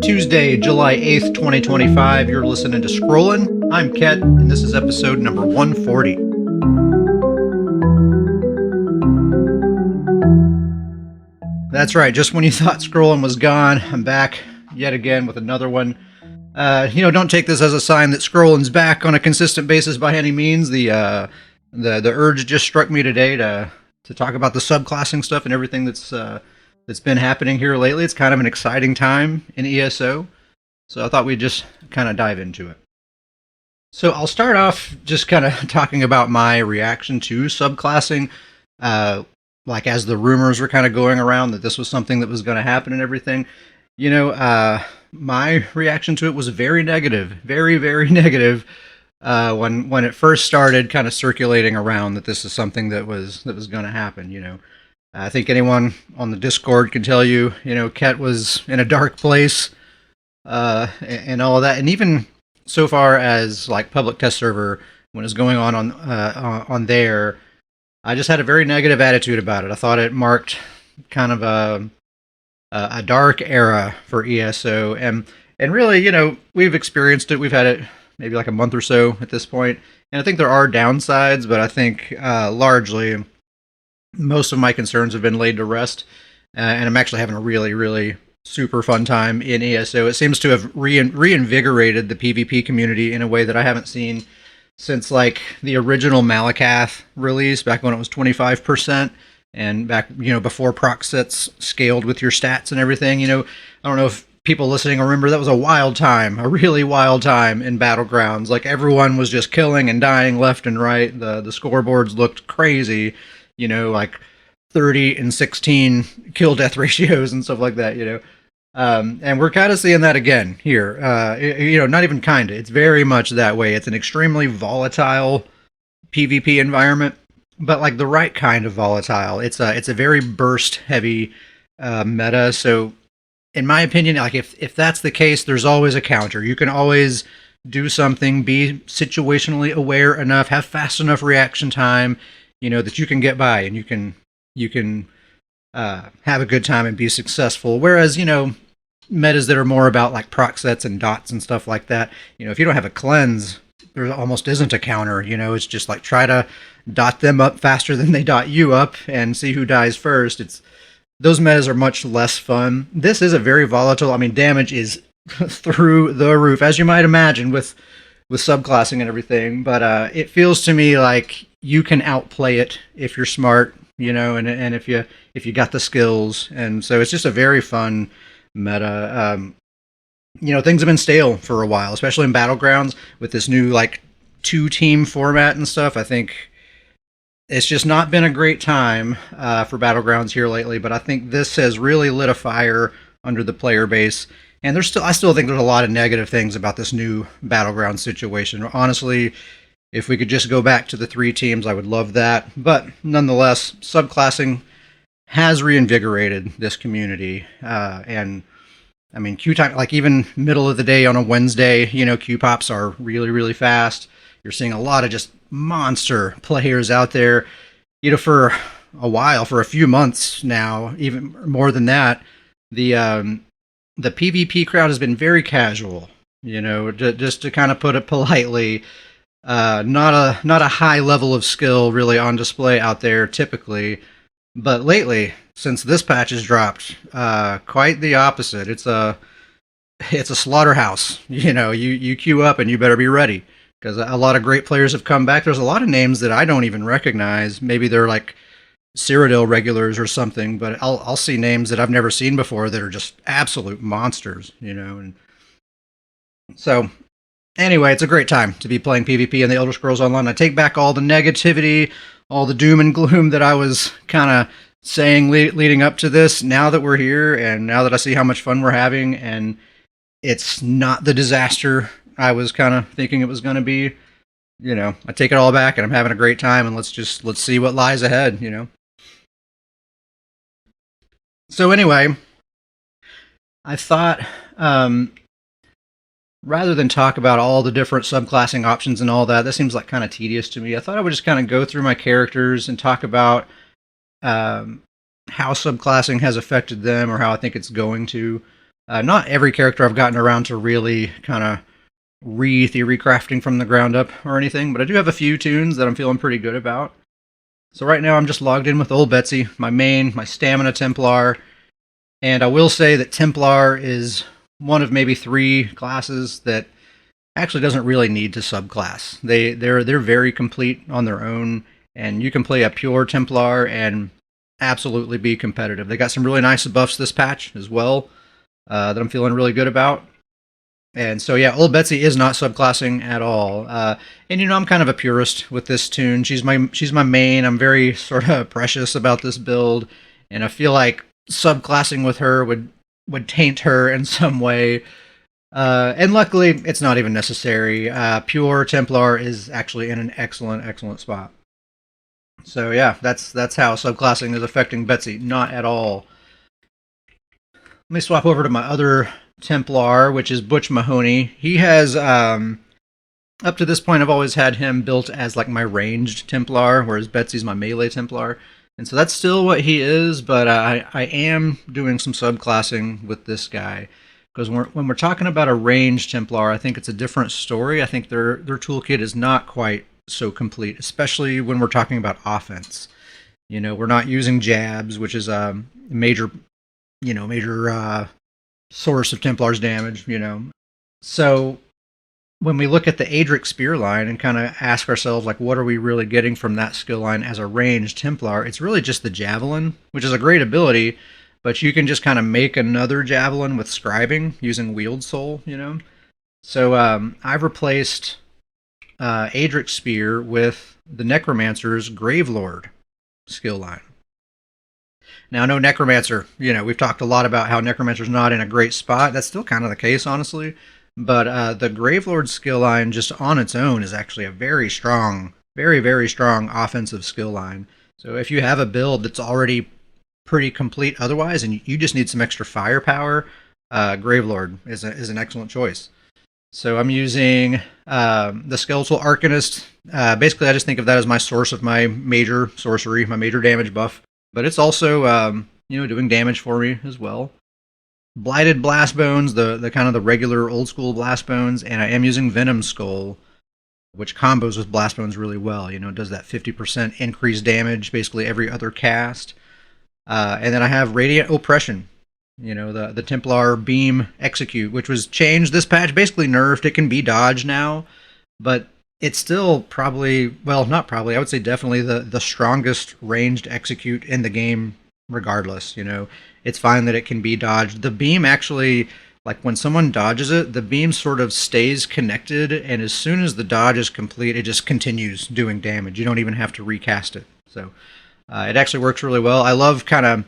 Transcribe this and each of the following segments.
Tuesday, July 8th, 2025. You're listening to Scrollin'. I'm Ket, and this is episode number 140. That's right, just when you thought Scrollin' was gone, I'm back yet again with another one. Don't take this as a sign that Scrollin's back on a consistent basis by any means. The urge just struck me today to talk about the subclassing stuff and everything that's been happening here lately. It's kind of an exciting time in ESO, so I thought we'd just kind of dive into it. So I'll start off just kind of talking about my reaction to subclassing, like as the rumors were kind of going around that this was something that was going to happen and everything. My reaction to it was very negative, very, very negative. When it first started kind of circulating around that this is something that was going to happen. I think anyone on the Discord can tell you, Ket was in a dark place, and all of that. And even so far as like public test server, when it's going on there, I just had a very negative attitude about it. I thought it marked kind of a dark era for ESO, and really, we've experienced it. We've had it maybe like a month or so at this point, and I think there are downsides, but I think largely most of my concerns have been laid to rest, and I'm actually having a really, really super fun time in ESO. It seems to have reinvigorated the PvP community in a way that I haven't seen since like the original Malakath release back when it was 25%, and back before proc sets scaled with your stats and everything. I don't know if people listening remember that was a wild time, a really wild time in Battlegrounds. Like everyone was just killing and dying left and right. The scoreboards looked crazy. Like 30 and 16 kill death ratios and stuff like that, and we're kind of seeing that again here. Not even kind of, it's very much that way. It's an extremely volatile PvP environment, but like the right kind of volatile. It's a very burst heavy meta. So in my opinion, like if that's the case, there's always a counter. You can always do something, be situationally aware enough, have fast enough reaction time, that you can get by and you can have a good time and be successful. Whereas, metas that are more about like proc sets and dots and stuff like that, if you don't have a cleanse, there almost isn't a counter. It's just like try to dot them up faster than they dot you up and see who dies first. Those metas are much less fun. This is a very volatile. I mean, damage is through the roof, as you might imagine with subclassing and everything. But it feels to me like you can outplay it if you're smart, and if you got the skills. And so it's just a very fun meta. Things have been stale for a while, especially in Battlegrounds with this new like 2-team format and stuff. I think it's just not been a great time for Battlegrounds here lately, but I think this has really lit a fire under the player base. And I still think there's a lot of negative things about this new Battleground situation. Honestly, if we could just go back to the 3 teams, I would love that. But nonetheless, subclassing has reinvigorated this community. And I mean, queue time, like even middle of the day on a Wednesday, queue pops are really, really fast. You're seeing a lot of just monster players out there, for a while, for a few months now, even more than that. The PvP crowd has been very casual, just to kind of put it politely. Not a high level of skill really on display out there typically, but lately, since this patch has dropped, quite the opposite. It's a slaughterhouse. You queue up and you better be ready, because a lot of great players have come back. There's a lot of names that I don't even recognize. Maybe they're like Cyrodiil regulars or something, but I'll see names that I've never seen before that are just absolute monsters, and so anyway, it's a great time to be playing PvP in the Elder Scrolls Online. I take back all the negativity, all the doom and gloom that I was kind of saying leading up to this. Now that we're here, and now that I see how much fun we're having, and it's not the disaster I was kind of thinking it was going to be, I take it all back, and I'm having a great time, and let's see what lies ahead, So anyway, I thought, rather than talk about all the different subclassing options and all that seems like kind of tedious to me. I thought I would just kind of go through my characters and talk about how subclassing has affected them, or how I think it's going to. Not every character I've gotten around to really kind of re-theory crafting from the ground up or anything, but I do have a few tunes that I'm feeling pretty good about. So right now I'm just logged in with Old Betsy, my main, my Stamina Templar, and I will say that Templar is one of maybe 3 classes that actually doesn't really need to subclass. They're very complete on their own, and you can play a pure Templar and absolutely be competitive. They got some really nice buffs this patch as well that I'm feeling really good about. And so yeah, Old Betsy is not subclassing at all. And you know, I'm kind of a purist with this tune. She's my main. I'm very sort of precious about this build, and I feel like subclassing with her would taint her in some way. And luckily, it's not even necessary. Pure Templar is actually in an excellent spot. So yeah, that's how subclassing is affecting Betsy. Not at all. Let me swap over to my other Templar, which is Butch Mahoney. He has, up to this point, I've always had him built as like my ranged Templar, whereas Betsy's my melee Templar. And so that's still what he is, but I am doing some subclassing with this guy. Because when we're talking about a ranged Templar, I think it's a different story. I think their toolkit is not quite so complete, especially when we're talking about offense. You know, we're not using jabs, which is a major source of Templar's damage, you know. So when we look at the Adric spear line and kind of ask ourselves, like, what are we really getting from that skill line as a ranged Templar? It's really just the Javelin, which is a great ability, but you can just kind of make another Javelin with scribing using Wield Soul, you know. So I've replaced Adric spear with the Necromancer's Gravelord skill line. Now, no Necromancer, you know, we've talked a lot about how Necromancer's not in a great spot. That's still kind of the case, honestly. But the Gravelord skill line just on its own is actually a very strong, very strong offensive skill line. So if you have a build that's already pretty complete otherwise and you just need some extra firepower, Gravelord is an excellent choice. So I'm using the Skeletal Arcanist. Basically, I just think of that as my source of my major sorcery, my major damage buff. But it's also, doing damage for me as well. Blighted Blast Bones, the kind of the regular old school Blast Bones, and I am using Venom Skull, which combos with Blast Bones really well. You know, it does that 50% increased damage basically every other cast. And then I have Radiant Oppression, you know, the Templar Beam Execute, which was changed this patch, basically nerfed. It can be dodged now, but it's still probably, well, not probably, I would say definitely the strongest ranged execute in the game regardless, you know. It's fine that it can be dodged. The beam actually, like when someone dodges it, the beam sort of stays connected, and as soon as the dodge is complete, it just continues doing damage. You don't even have to recast it. So it actually works really well. I love kind of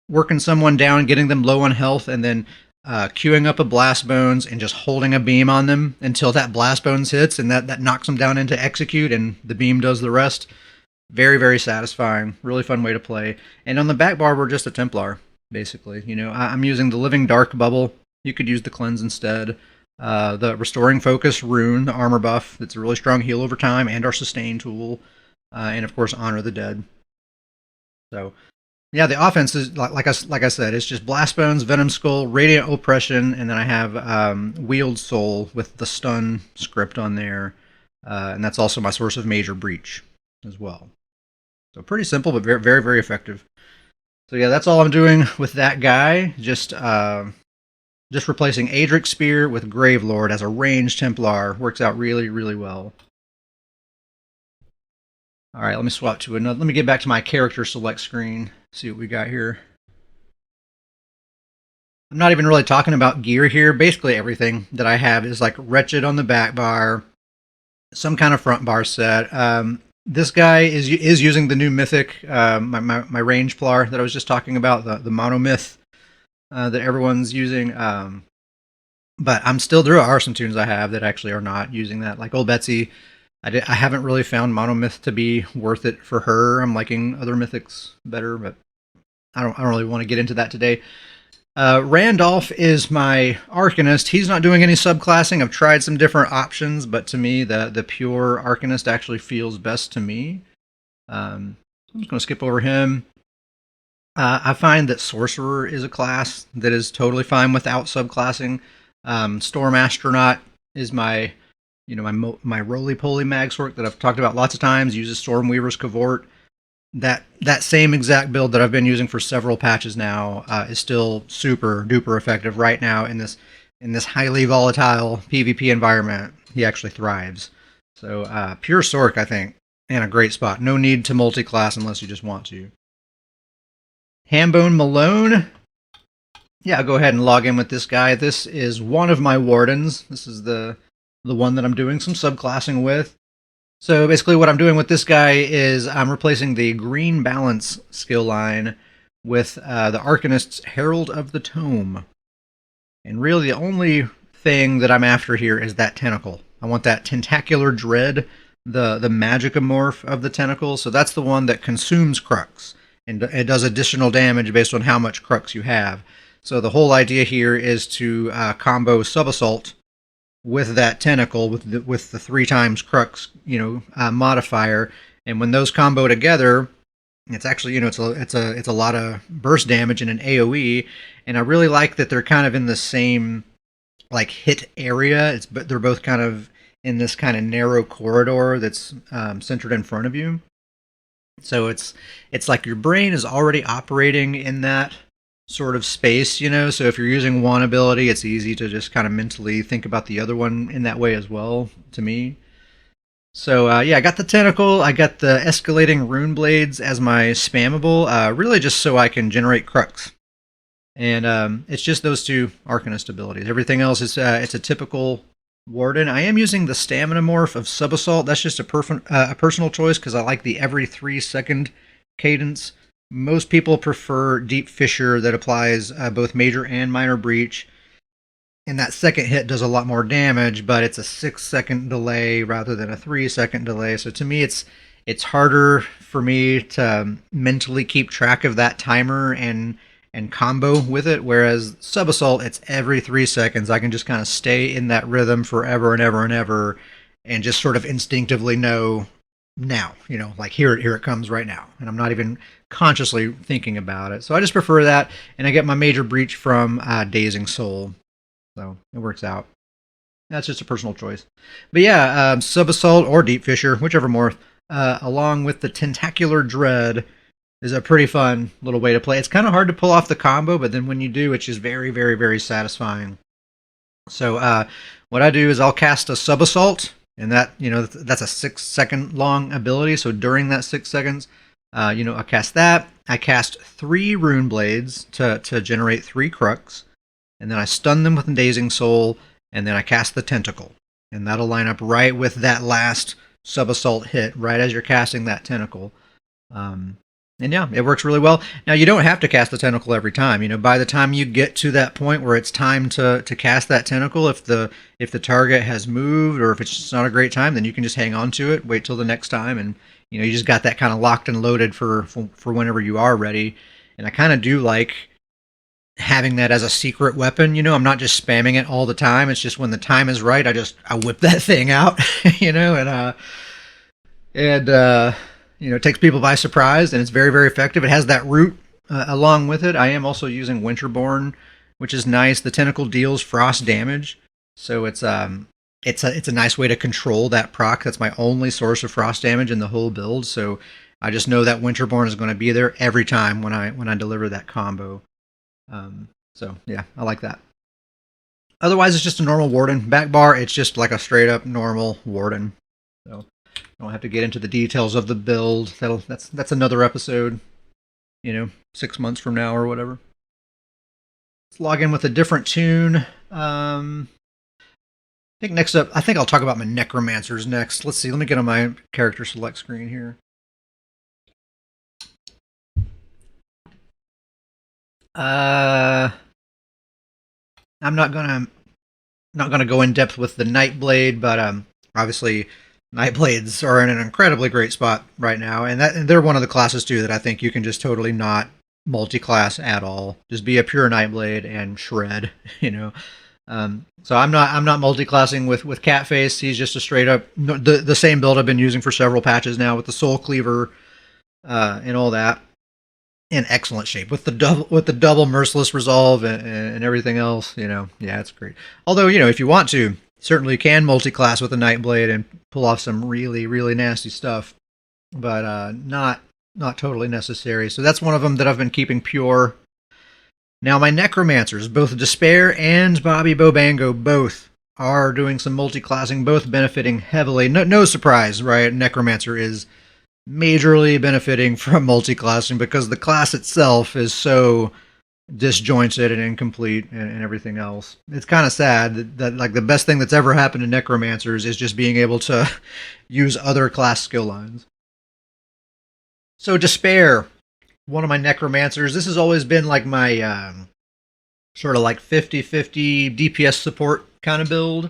working someone down, getting them low on health, and then queuing up a Blast Bones and just holding a beam on them until that Blast Bones hits, and that knocks them down into execute, and the beam does the rest. Very satisfying. Really fun way to play. And on the back bar, we're just a Templar, basically. You know, I'm using the Living Dark Bubble. You could use the Cleanse instead. The Restoring Focus Rune, the armor buff. That's a really strong heal over time, and our Sustain tool. And of course, Honor the Dead. So yeah, the offense is like I said, it's just Blast Bones, Venom Skull, Radiant Oppression, and then I have Wield Soul with the Stun script on there, and that's also my source of Major Breach as well. So pretty simple, but very effective. So yeah, that's all I'm doing with that guy. Just replacing Adric Spear with Gravelord as a ranged Templar works out really well. All right, let me swap to another. Let me get back to my character select screen. See what we got here. I'm not even really talking about gear here. Basically everything that I have is like Wretched on the back bar, some kind of front bar set. This guy is using the new mythic, my range plar that I was just talking about, the monomyth that everyone's using. But there are some tunes I have that actually are not using that, like Old Betsy. I haven't really found monomyth to be worth it for her. I'm liking other mythics better, but I don't really want to get into that today. Randolph is my Arcanist. He's not doing any subclassing. I've tried some different options, but to me, the pure Arcanist actually feels best to me. I'm just going to skip over him. I find that Sorcerer is a class that is totally fine without subclassing. Storm Astronaut is my, my roly-poly mag sort that I've talked about lots of times. Uses Stormweaver's Cavort. That same exact build that I've been using for several patches now is still super duper effective right now in this highly volatile PvP environment. He actually thrives. So pure Sorc, I think, and a great spot. No need to multi-class unless you just want to. Hambone Malone. Yeah, I'll go ahead and log in with this guy. This is one of my wardens. This is the one that I'm doing some subclassing with. So basically what I'm doing with this guy is I'm replacing the green balance skill line with the Arcanist's Herald of the Tome. And really the only thing that I'm after here is that tentacle. I want that Tentacular Dread, the Magicamorph of the tentacle. So that's the one that consumes Crux. And it does additional damage based on how much Crux you have. So the whole idea here is to combo Sub-Assault with that tentacle with the 3 times Crux, modifier, and when those combo together, it's actually it's a lot of burst damage in an AOE, and I really like that they're kind of in the same like hit area. But they're both kind of in this kind of narrow corridor that's centered in front of you. So it's like your brain is already operating in that sort of space, so if you're using one ability, it's easy to just kind of mentally think about the other one in that way as well, to me. So yeah, I got the tentacle, I got the escalating rune blades as my spammable, really just so I can generate Crux. And it's just those 2 Arcanist abilities. Everything else is it's a typical Warden. I am using the Stamina Morph of Sub-Assault. That's just a personal choice because I like the every 3-second cadence. Most people prefer Deep Fissure that applies both major and minor breach. And that second hit does a lot more damage, but it's a 6-second delay rather than a 3-second delay. So to me, it's harder for me to mentally keep track of that timer and combo with it. Whereas Sub-Assault, it's every 3 seconds. I can just kind of stay in that rhythm forever and ever and ever and just sort of instinctively know now, like here it comes right now, and I'm not even consciously thinking about it. So I just prefer that, and I get my major breach from Dazing Soul, so it works out. That's just a personal choice. But yeah, Sub-Assault or Deep Fissure, whichever morph, along with the Tentacular Dread, is a pretty fun little way to play. It's kind of hard to pull off the combo, but then when you do, it's just very, very, very satisfying. So what I do is I'll cast a Sub-Assault, and that, that's a 6-second long ability. So during that 6 seconds, I cast that. I cast 3 Rune Blades to generate 3 Crux. And then I stun them with a Dazing Soul. And then I cast the Tentacle. And that'll line up right with that last Sub-Assault hit, right as you're casting that Tentacle. And yeah, it works really well. Now, you don't have to cast the Tentacle every time. By the time you get to that point where it's time to cast that Tentacle, if the target has moved or if it's just not a great time, then you can just hang on to it, wait till the next time, and you just got that kind of locked and loaded for whenever you are ready. And I kind of do like having that as a secret weapon. I'm not just spamming it all the time. It's just when the time is right, I whip that thing out, it takes people by surprise, and it's very, very effective. It has that root along with it. I am also using Winterborn, which is nice. The tentacle deals frost damage, so it's a nice way to control that proc. That's my only source of frost damage in the whole build. So I just know that Winterborn is going to be there every time when I deliver that combo. So yeah, I like that. Otherwise, it's just a normal Warden. Back bar, it's just like a straight up normal Warden. So I don't have to get into the details of the build. That's another episode, 6 months from now or whatever. Let's log in with a different tune. I think next up, I think I'll talk about my Necromancers next. Let's see, let me get on my character select screen here. I'm not gonna go in depth with the Nightblade, but obviously Nightblades are in an incredibly great spot right now, and they're one of the classes too that I think you can just totally not multi-class at all. Just be a pure Nightblade and shred, So I'm not multi-classing with Catface. He's just a straight up the same build I've been using for several patches now with the Soul Cleaver and all that. in excellent shape with the double merciless resolve and everything else. Yeah, it's great. Although if you want to, certainly can multi-class with a Nightblade and pull off some really really nasty stuff, but not totally necessary. So that's one of them that I've been keeping pure. Now my Necromancers, both Despair and Bobby Bobango, both are doing some multi-classing, both benefiting heavily. No surprise, right? Necromancer is majorly benefiting from multi-classing because the class itself is so disjointed and incomplete and everything else. It's kind of sad that like the best thing that's ever happened to Necromancers is just being able to use other class skill lines. So Despair, one of my Necromancers. This has always been like my sort of like 50-50 DPS support kind of build.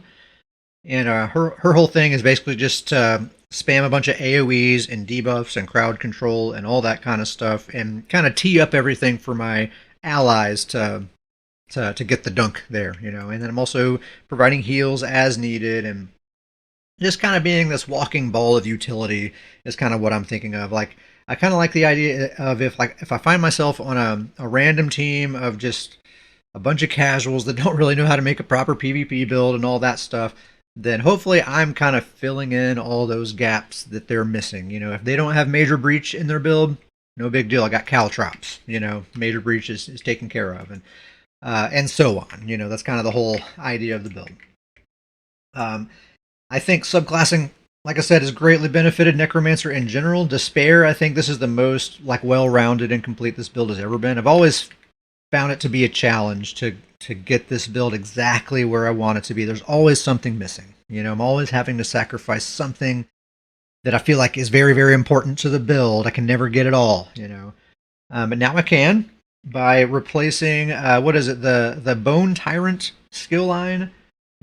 And her whole thing is basically just spam a bunch of AoEs and debuffs and crowd control and all that kind of stuff, and kind of tee up everything for my allies to get the dunk there, And then I'm also providing heals as needed, and just kind of being this walking ball of utility is kind of what I'm thinking of. Like, I kind of like the idea of if I find myself on a random team of just a bunch of casuals that don't really know how to make a proper PvP build and all that stuff, then hopefully I'm kind of filling in all those gaps that they're missing. If they don't have Major Breach in their build, no big deal. I got Caltrops. Major Breach is taken care of, and so on. That's kind of the whole idea of the build. I think subclassing, like I said, has greatly benefited Necromancer in general. Despair, I think this is the most like well-rounded and complete this build has ever been. I've always found it to be a challenge to get this build exactly where I want it to be. There's always something missing. I'm always having to sacrifice something that I feel like is very, very important to the build. I can never get it all, But now I can by replacing, the Bone Tyrant skill line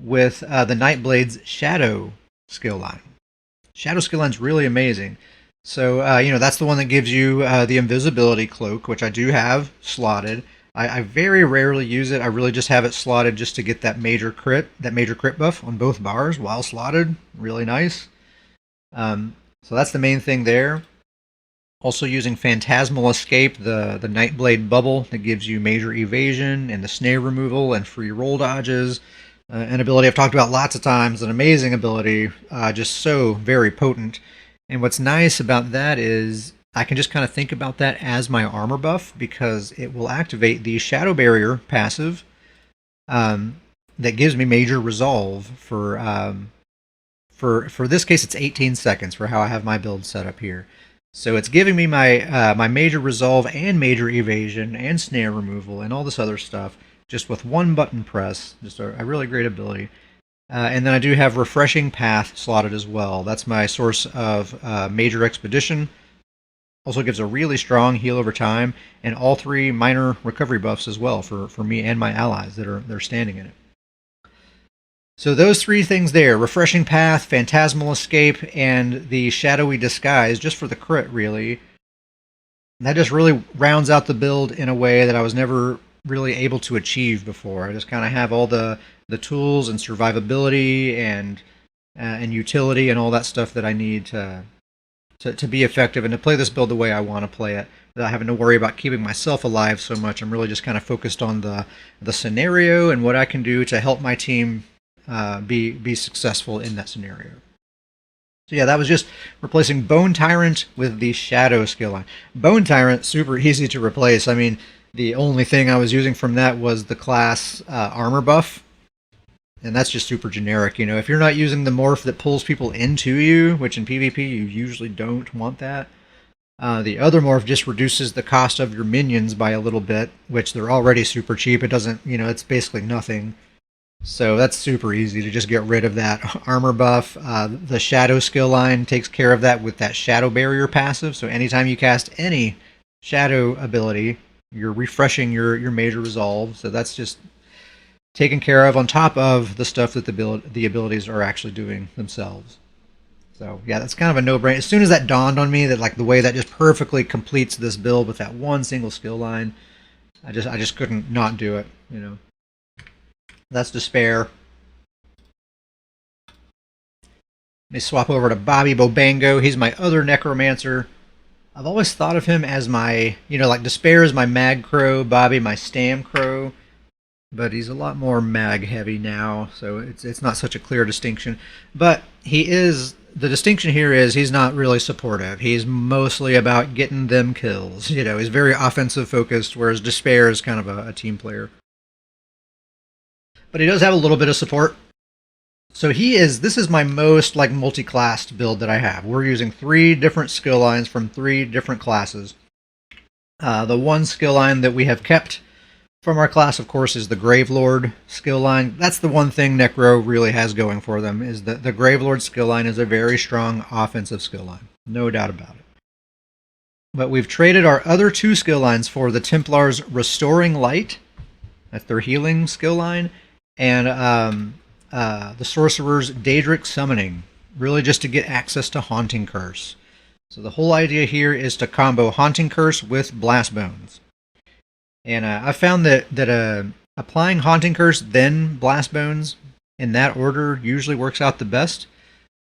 with the Nightblade's Shadow skill line. Shadow skill line's really amazing. So, that's the one that gives you the invisibility cloak, which I do have slotted. I very rarely use it. I really just have it slotted just to get that major crit buff on both bars while slotted. Really nice. So that's the main thing there. Also using Phantasmal Escape, the Nightblade bubble that gives you major evasion and the snare removal and free roll dodges. An ability I've talked about lots of times, an amazing ability, just so very potent. And what's nice about that is I can just kind of think about that as my armor buff because it will activate the Shadow Barrier passive that gives me major resolve for this case it's 18 seconds for how I have my build set up here. So it's giving me my my major resolve and major evasion and snare removal and all this other stuff just with one button press. Just a really great ability. And then I do have Refreshing Path slotted as well. That's my source of Major Expedition. Also gives a really strong heal over time, and all 3 minor recovery buffs as well for me and my allies that are standing in it. So those 3 things there, Refreshing Path, Phantasmal Escape, and the Shadowy Disguise, just for the crit really, that just really rounds out the build in a way that I was never really able to achieve before. I just kind of have all the tools and survivability and utility and all that stuff that I need to be effective and to play this build the way I want to play it, without having to worry about keeping myself alive so much. I'm really just kind of focused on the scenario and what I can do to help my team be successful in that scenario. So yeah, that was just replacing Bone Tyrant with the Shadow skill line. Bone Tyrant, super easy to replace. I mean, the only thing I was using from that was the class armor buff. And that's just super generic. If you're not using the morph that pulls people into you, which in PvP you usually don't want that, the other morph just reduces the cost of your minions by a little bit, which they're already super cheap. It doesn't, it's basically nothing. So that's super easy to just get rid of that armor buff. The Shadow skill line takes care of that with that Shadow Barrier passive. So anytime you cast any Shadow ability, you're refreshing your major resolve. So that's just taken care of on top of the stuff that the abilities are actually doing themselves. So yeah, that's kind of a no-brainer. As soon as that dawned on me that like the way that just perfectly completes this build with that one single skill line, I just couldn't not do it. That's Despair. Let me swap over to Bobby Bobango. He's my other Necromancer. I've always thought of him as my, like Despair is my mag crow, Bobby my stam crow, but he's a lot more mag heavy now, so it's not such a clear distinction. But the distinction here is he's not really supportive. He's mostly about getting them kills. He's very offensive focused, whereas Despair is kind of a team player. But he does have a little bit of support. So this is my most like multi-classed build that I have. We're using 3 different skill lines from 3 different classes. The one skill line that we have kept from our class, of course, is the Gravelord skill line. That's the one thing Necro really has going for them, is that the Gravelord skill line is a very strong offensive skill line. No doubt about it. But we've traded our other 2 skill lines for the Templar's Restoring Light. That's their healing skill line. And the Sorcerer's Daedric Summoning, really just to get access to Haunting Curse. So the whole idea here is to combo Haunting Curse with Blast Bones. And I found that applying Haunting Curse, then Blast Bones, in that order usually works out the best.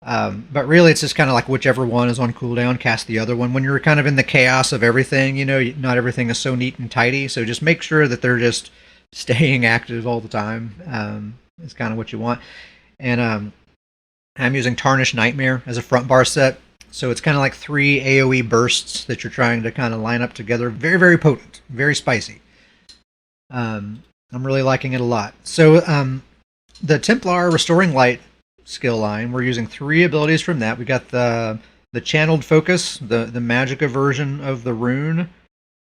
But really it's just kind of like whichever one is on cooldown, cast the other one. When you're kind of in the chaos of everything, not everything is so neat and tidy, so just make sure that they're just staying active all the time. Is kind of what you want. And I'm using Tarnished Nightmare as a front bar set. So it's kind of like 3 AoE bursts that you're trying to kind of line up together. Very, very potent. Very spicy. I'm really liking it a lot. So the Templar Restoring Light skill line, we're using 3 abilities from that. We got the Channeled Focus, the Magicka version of the rune.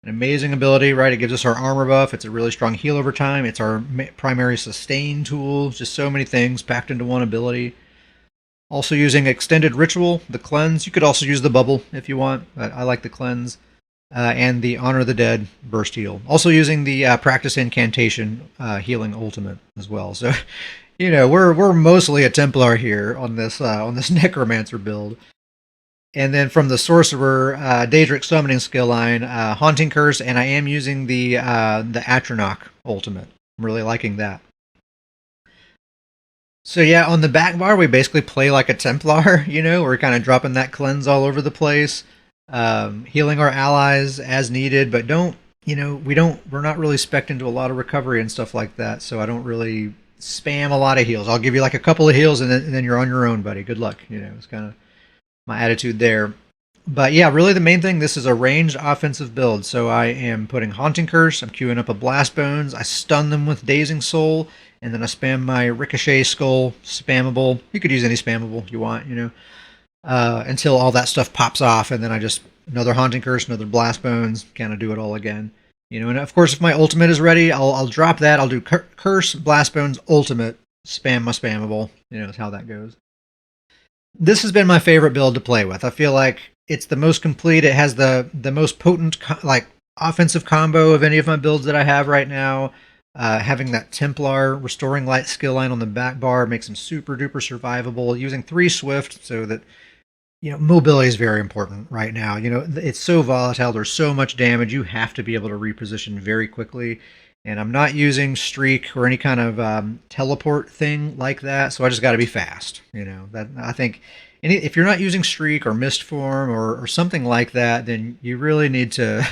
An amazing ability, right? It gives us our armor buff. It's a really strong heal over time. It's our primary sustain tool. Just so many things packed into one ability. Also using Extended Ritual, the Cleanse. You could also use the Bubble if you want, but I like the Cleanse. And the Honor the Dead Burst Heal. Also using the Practice Incantation Healing Ultimate as well. So, we're mostly a Templar here on this Necromancer build. And then from the Sorcerer, Daedric Summoning skill line, Haunting Curse, and I am using the Atronach Ultimate. I'm really liking that. So yeah, on the back bar, we basically play like a Templar, we're kind of dropping that cleanse all over the place, healing our allies as needed, but we're not really spec'd into a lot of recovery and stuff like that, so I don't really spam a lot of heals. I'll give you like a couple of heals and then you're on your own, buddy. Good luck. It's kind of my attitude there. But yeah, really the main thing, this is a ranged offensive build. So I am putting Haunting Curse, I'm queuing up a Blast Bones, I stun them with Dazing Soul, and then I spam my Ricochet Skull, spammable. You could use any spammable you want, until all that stuff pops off, and then I just, another Haunting Curse, another Blast Bones, kind of do it all again. And of course if my ultimate is ready, I'll drop that, I'll do Curse, Blast Bones, Ultimate, spam my spammable, is how that goes. This has been my favorite build to play with. I feel like it's the most complete. It has the most potent offensive combo of any of my builds that I have right now. Having that Templar Restoring Light skill line on the back bar makes them super duper survivable. Using 3 Swift so that mobility is very important right now. It's so volatile. There's so much damage. You have to be able to reposition very quickly. And I'm not using streak or any kind of teleport thing like that, so I just got to be fast. That I think if you're not using streak or mist form or something like that, then you really need to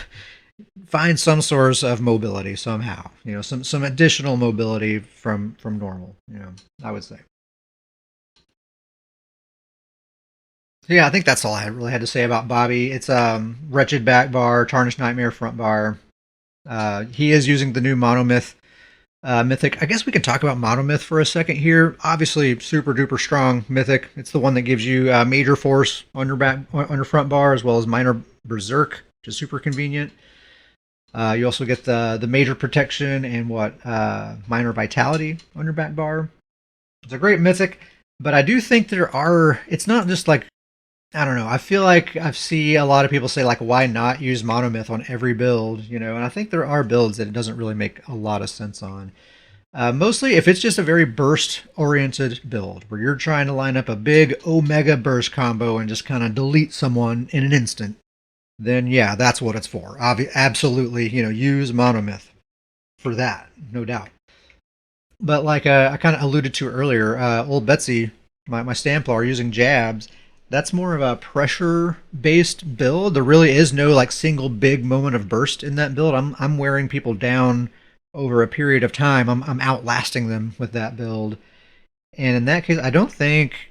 find some source of mobility somehow. Some additional mobility from normal. I would say. So yeah, I think that's all I really had to say about Bobby. It's Wretched back bar, Tarnished Nightmare front bar. He is using the new Monomyth Mythic. I guess we can talk about Monomyth for a second here. Obviously, super duper strong Mythic. It's the one that gives you Major Force on your front bar, as well as Minor Berserk, which is super convenient. You also get the Major Protection and Minor Vitality on your back bar. It's a great Mythic, but I do think it's not just like, I don't know. I feel like I see a lot of people say, why not use Monomyth on every build, and I think there are builds that it doesn't really make a lot of sense on. Mostly if it's just a very burst-oriented build, where you're trying to line up a big Omega burst combo and just kind of delete someone in an instant, then yeah, that's what it's for. Absolutely, use Monomyth for that, no doubt. But like I kind of alluded to earlier, old Betsy, my Stamplar, using jabs, That's more of a pressure-based build. There really is no like single big moment of burst in that build. I'm wearing people down over a period of time. I'm outlasting them with that build. And in that case, I don't think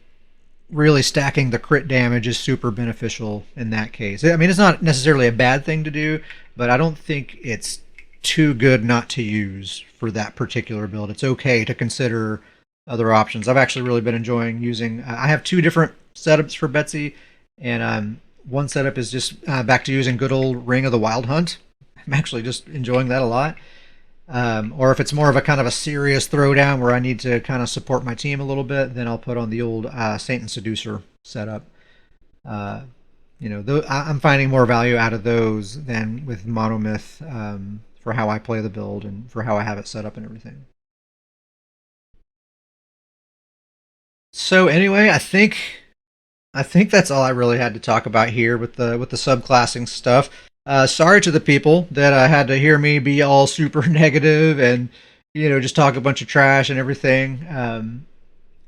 really stacking the crit damage is super beneficial in that case. I mean, it's not necessarily a bad thing to do, but I don't think it's too good not to use for that particular build. It's okay to consider other options. I've actually really been enjoying using. I have two different setups for Betsy, and one setup is just back to using good old Ring of the Wild Hunt. I'm actually just enjoying that a lot. Or if it's more of a kind of a serious throwdown where I need to kind of support my team a little bit, then I'll put on the old Saint and Seducer setup. I'm finding more value out of those than with Monomyth for how I play the build and for how I have it set up and everything. So anyway, I think that's all I really had to talk about here with the subclassing stuff. Sorry to the people that had to hear me be all super negative and just talk a bunch of trash and everything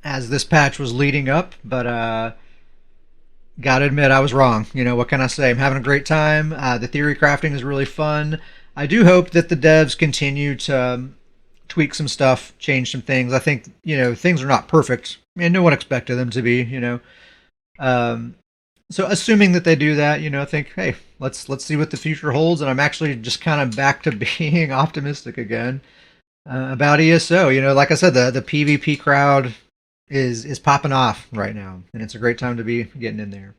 as this patch was leading up. But gotta admit, I was wrong. What can I say? I'm having a great time. The theory crafting is really fun. I do hope that the devs continue to tweak some stuff, change some things. I think things are not perfect, and no one expected them to be. So assuming that they do that, I think, hey, let's see what the future holds, and I'm actually just kind of back to being optimistic again about ESO. Like I said, the PvP crowd is popping off right now, and it's a great time to be getting in there.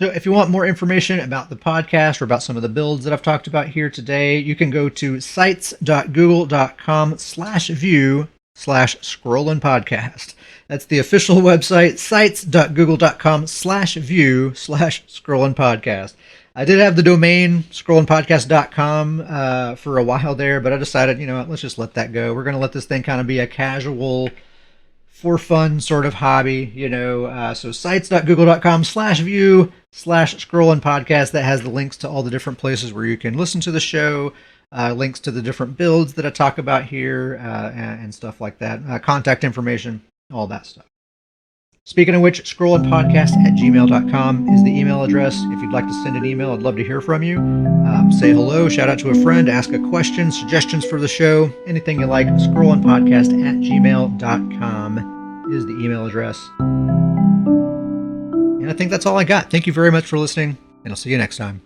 So if you want more information about the podcast or about some of the builds that I've talked about here today, you can go to sites.google.com/view/scrolling podcast. That's the official website, sites.google.com/view/scrolling podcast. I did have the domain scrollingpodcast.com for a while there, but I decided, let's just let that go. We're going to let this thing kind of be a casual, for fun sort of hobby, so sites.google.com/view/scrolling podcast. That has the links to all the different places where you can listen to the show, links to the different builds that I talk about here, and stuff like that. Contact information, all that stuff. Speaking of which, scrollingpodcast@gmail.com is the email address. If you'd like to send an email, I'd love to hear from you. Say hello, shout out to a friend, ask a question, suggestions for the show, anything you like. Scrollingpodcast@gmail.com is the email address. And I think that's all I got. Thank you very much for listening, and I'll see you next time.